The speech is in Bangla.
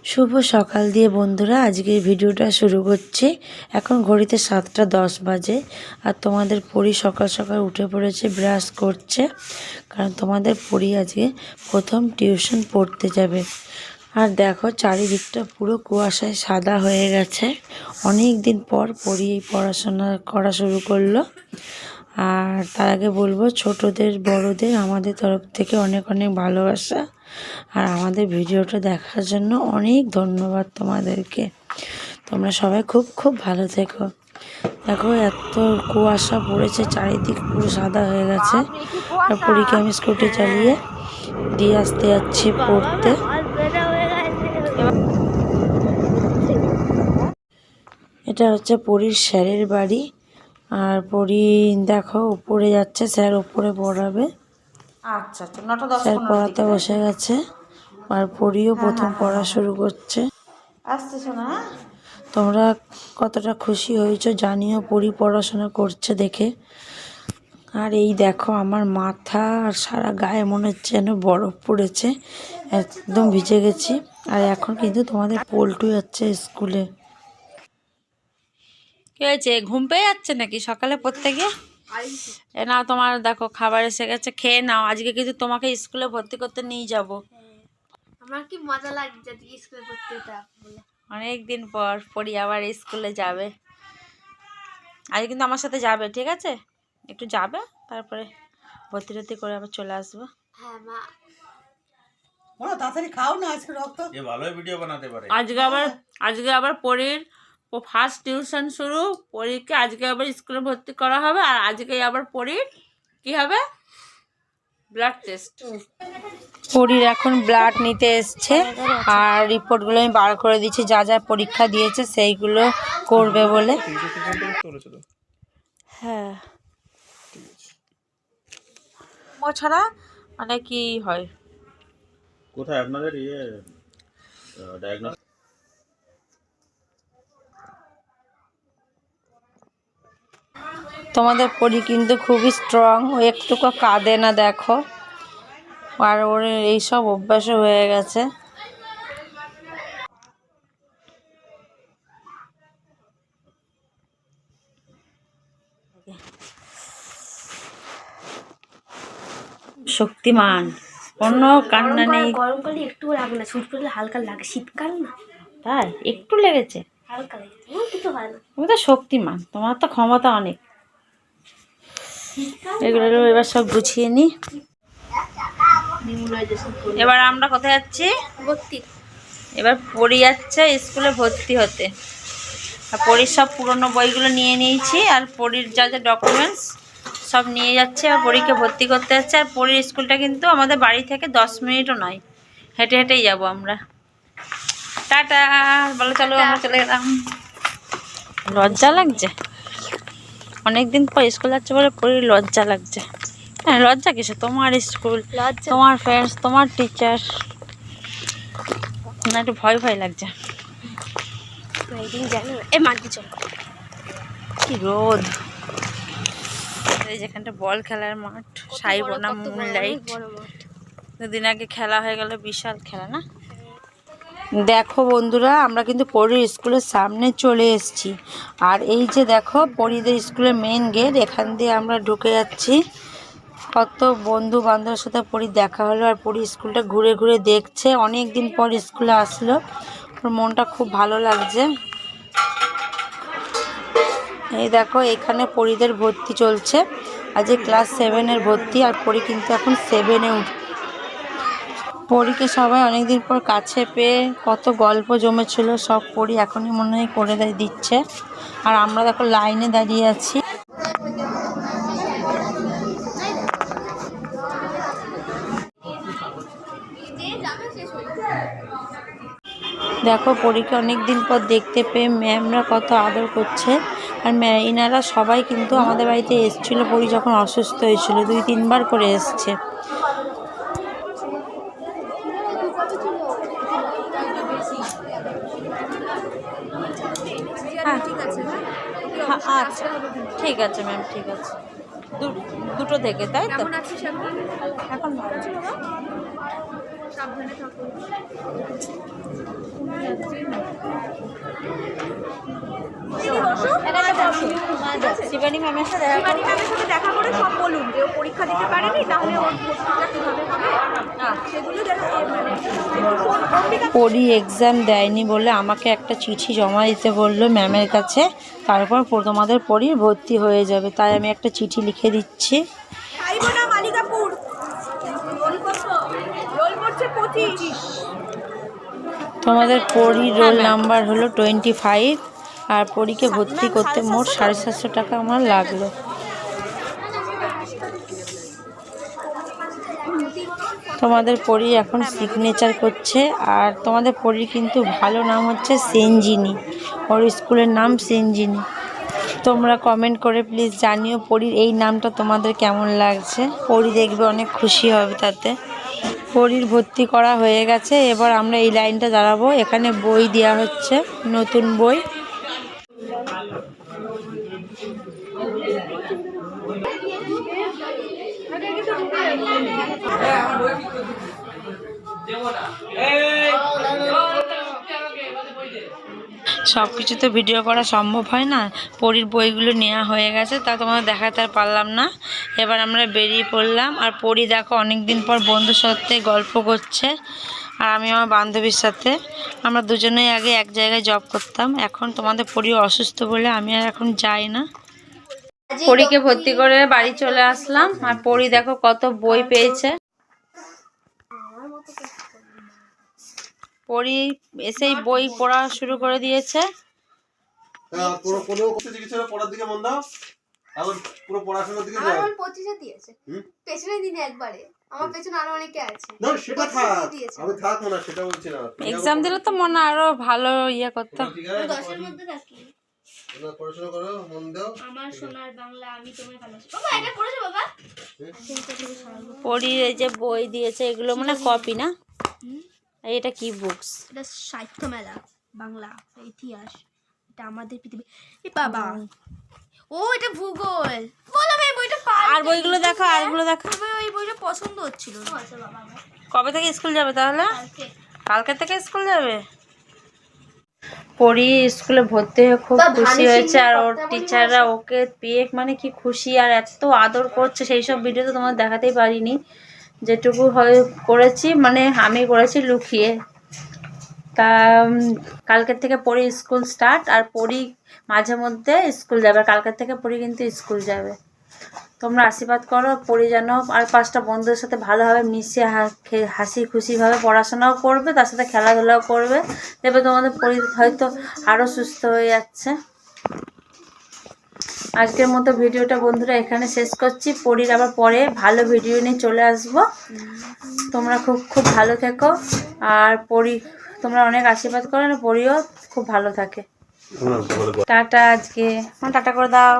শুভ সকাল দিয়ে বন্ধুরা আজকের ভিডিওটা শুরু করছি। এখন ঘড়িতে 7টা 10 বাজে আর তোমাদের পরি সকাল সকাল উঠে পড়েছে, ব্রাশ করছে, কারণ তোমাদের পরি আজকে প্রথম টিউশন পড়তে যাবে। আর দেখো চারিদিকটা পুরো কুয়াশায় সাদা হয়ে গেছে। অনেক দিন পর পরি এই পড়াশোনা করা শুরু করলো। আর তার আগে বলবো, ছোটদের বড়দের আমাদের তরফ থেকে অনেক অনেক ভালোবাসা আর আমাদের ভিডিওটা দেখার জন্য অনেক ধন্যবাদ তোমাদেরকে। তোমরা সবাই খুব খুব ভালো থেকো। দেখো এত কুয়াশা পড়েছে, চারিদিক পুরো সাদা হয়ে গেছে। আর পরীকে আমি স্কুটি চালিয়ে দিয়ে আসতে যাচ্ছি পড়তে। এটা হচ্ছে পরীর স্যারের বাড়ি। আর পরি দেখো উপরে যাচ্ছে, স্যার উপরে পড়াবে। আচ্ছা, 9:10 স্যার পড়াতে বসে গেছে আর পরিও প্রথম পড়া শুরু করছে। আসতেছো না? তোমরা কতটা খুশি হয়েছো জানিও পরি পড়াশোনা করছে দেখে। আর এই দেখো আমার মাথা আর সারা গায়ে মনে হচ্ছে যেন বরফ পড়েছে, একদম ভিজে গেছি। আর এখন কিন্তু তোমাদের পল্টু যাচ্ছে স্কুলে। কি হয়েছে, ঘুম পেয়ে যাচ্ছে নাকি সকালে পড়তে গিয়ে? এ নাও, তোমার দেখো খাবার এসে গেছে, খেয়ে নাও। আজকে কিন্তু তোমাকে স্কুলে ভর্তি করতে নিয়ে যাব। আমার কি মজা লাগছে স্কুলে ভর্তি হতে বলে। অনেক দিন পর পড়ি আবার স্কুলে যাবে। আজ কিন্তু আমার সাথে যাবে, ঠিক আছে? একটু যাবে, তারপরে ভর্তি টর্তি করে আবার চলে আসবো। হ্যাঁ মা, তাড়াতাড়ি খাও না, আজকে রক্ত ভালোই ভিডিও বানাতে পারে। আজকে আবার পরীর ফার্স্ট টিউশন শুরু। পরীকে আজকে আবার স্কুলে ভর্তি করা হবে। আর আজকে আবার পরীর কি হবে, ব্লাড টেস্ট। পরীর এখন ব্লাড নিতে এসছে আর রিপোর্টগুলো আমি বার করে দিচ্ছি, যা যা পরীক্ষা দিয়েছে সেইগুলো করবে বলে। হ্যাঁ, ও ছাড়া মানে কি হয়? কোথায় আপনাদের ডায়াগনোস? তোমাদের পরি কিন্তু খুবই স্ট্রং, ও একটুকু কাঁদে না দেখো। আর ওর এইসব অভ্যাসও হয়ে গেছে। শক্তিমান, কোনো কান্না নেই। গরমকালে একটু লাগে না, ছুট করলে হালকা লাগে, শীতকাল না তাই একটু লেগেছে? হালকা লাগে, কিছু হয় না। তুমি তো শক্তিমান, তোমার তো ক্ষমতা অনেক। এগুলো এবার সব গুছিয়ে নি। এবার আমরা কোথায় যাচ্ছি? ভর্তি। এবার পড়ি যাচ্ছে স্কুলে ভর্তি হতে। আর পড়ির সব পুরনো বইগুলো নিয়ে নিয়েছি, আর পড়ির যা যা ডকুমেন্টস সব নিয়ে যাচ্ছে। আর পরীকে ভর্তি করতে যাচ্ছে। আর পরীর স্কুলটা কিন্তু আমাদের বাড়ি থেকে 10 মিনিটও নয়, হেঁটে হেঁটেই যাবো আমরা। টাটা বলো, চলো আমরা চলে গেলাম। লজ্জা লাগছে, অনেকদিন পর স্কুল যাচ্ছে বলে পরীর লজ্জা লাগছে। হ্যাঁ, লজ্জা কিসে? তোমার স্কুল, তোমার ফ্রেন্ডস, তোমার টিচার, না একটু ভয় ভয় লাগছে। জানো এ মাটি চল, কি রোদ! এই যেখানটা বল খেলার মাঠ, সাইবোনা মুনলাইট, দুদিন আগে খেলা হয়ে গেল, বিশাল খেলা না? দেখো বন্ধুরা, আমরা কিন্তু পরীর স্কুলের সামনে চলে এসেছি। আর এই যে দেখো পরীদের স্কুলের মেন গেট, এখান দিয়ে আমরা ঢুকে যাচ্ছি। কত বন্ধু বান্ধবের সাথে পরীর দেখা হলো। আর পরী স্কুলটা ঘুরে ঘুরে দেখছে, অনেক দিন পর স্কুলে আসলো, ওর মনটা খুব ভালো লাগছে। এই দেখো এখানে পরীদের ভর্তি চলছে, আজকে ক্লাস 7-এর ভর্তি। আর পরী কিন্তু এখন 7-এ উঠছে। পরীকে সবাই অনেকদিন পর কাছে পেয়ে কত গল্প জমেছিল, সব পরী এখনই মনে হয় করে দিচ্ছে। আর আমরা দেখো লাইনে দাঁড়িয়ে আছি। দেখো পরীকে অনেকদিন পর দেখতে পেয়ে ম্যামরা কত আদর করছে। আর ইনারা সবাই কিন্তু আমাদের বাড়িতে এসেছিল পরী যখন অসুস্থ হয়েছিল, 2-3 বার করে এসছে। আচ্ছা ঠিক আছে ম্যাম, ঠিক আছে। দুটো থেকে, তাই তো? এখন ভালো। শিবানী ম্যামের সাথে দেখা শিবানী ম্যামের সাথে দেখা করে সব বলুন যে ও পরীক্ষা দিতে পারেনি, তাহলে ওর ভর্তিটা কীভাবে হবে সেগুলো যেন পরি এক্সাম দেয়নি বলে আমাকে একটা চিঠি জমা দিতে বললো ম্যামের কাছে, তারপর তোমাদের পরি ভর্তি হয়ে যাবে। তাই আমি একটা চিঠি লিখে দিচ্ছি। সাইবোনা মালিকাপুর রোল করছে 25। তোমাদের পরির রোল নাম্বার হলো 25, আর পরীকে ভর্তি করতে মোট 750 টাকা আমার লাগলো। তোমাদের পরি এখন সিগনেচার করছে, আর তোমাদের পরির কিন্তু ভালো নাম হচ্ছে সেনজিনি, ওর স্কুলের নাম সেনজিনি। তোমরা কমেন্ট করে প্লিজ জানিও পরির এই নামটা তোমাদের কেমন লাগছে। পরি দেখবে অনেক খুশি হবে তাতে। পরির ভর্তি করা হয়ে গেছে, এবার আমরা এই লাইনটা দাঁড়াবো। এখানে বই দেওয়া হচ্ছে, নতুন বই। সব কিছু তো ভিডিও করা সম্ভব হয় না, পরির বইগুলো নেওয়া হয়ে গেছে, তা তোমাদের দেখাতে আর পারলাম না। এবার আমরা বেরিয়ে পড়লাম, আর পরি দেখো অনেকদিন পর বন্ধুর সাথে গল্প করছে, আর আমি আমার বান্ধবীর সাথে। আমরা দুজনেই আগে এক জায়গায় জব করতাম, এখন তোমাদের পরি অসুস্থ বলে আমি আর এখন যাই না। পরীকে ভর্তি করে বাড়ি চলে আসলাম, আর পরি দেখো কত বই পেয়েছে। পরি এসেই বই পড়া শুরু করে দিয়েছে। পড়ার দিকে মন দাও, এখন পুরো পড়াশোনার দিকে যাও। আমার 25 দিয়েছে পেছনের দিনে একবারে, আমার পেছনে আরো অনেকে আছে। না সেটা থাক, আমি থাকবো না সেটা বলছি না। এক্সাম দিলে তো মনে আরো ভালো ইয়ে করতাম। ঠিক আছে 10 এর মধ্যে থাকি। তোমরা পড়াশোনা করো, মন দাও। আমার সোনার বাংলা আমি তোমায় ভালোবাসি। বাবা এটা পড়েছো বাবা? পরি এই যে বই দিয়েছে, এগুলো মানে কপি না, এটা কি বুকস? এটা সাহিত্য মেলা বাংলা ইতিহাস, এটা আমাদের পৃথিবী। এ বাবা ও এটা ভূগোল। বললাম এই বইটা আর বইগুলো দেখো, আরগুলো দেখো। আমার ওই বইটা পছন্দ হচ্ছিল না। আচ্ছা বাবা কবে থেকে স্কুল যাবে তাহলে? কালকে। কালকে থেকে স্কুল যাবে। পরি স্কুলে ভর্তি হয়ে খুব খুশি হয়েছে, আর ওর টিচাররা ওকে পেয়ে মানে কি খুশি, আর এত আদর করছে। সেই সব ভিডিও তো তোমার দেখাতেই পারিনি, যেটুকু হয় করেছি মানে আমি করেছি লুকিয়ে। তা কালকের থেকে পরি স্কুল স্টার্ট, আর পরি মাঝে মধ্যে স্কুল যাবে। কালকের থেকে পরি কিন্তু স্কুল যাবে। তোমরা আশীর্বাদ করো পরি যেন আর 5টা বন্ধুদের সাথে ভালোভাবে মিশে হাসি খুশিভাবে পড়াশোনাও করবে, তার সাথে খেলাধুলাও করবে। দেখবে তোমাদের পরি হয়তো আরও সুস্থ হয়ে যাচ্ছে। আজকের মতো ভিডিওটা বন্ধুরা এখানে শেষ করছি। পরির আবার পরে ভালো ভিডিও নিয়ে চলে আসব। তোমরা খুব খুব ভালো থেকো, আর পরি তোমরা অনেক আশীর্বাদ করো, পরিও খুব ভালো থাকে। টাটা। আজকে টাটা করে দাও।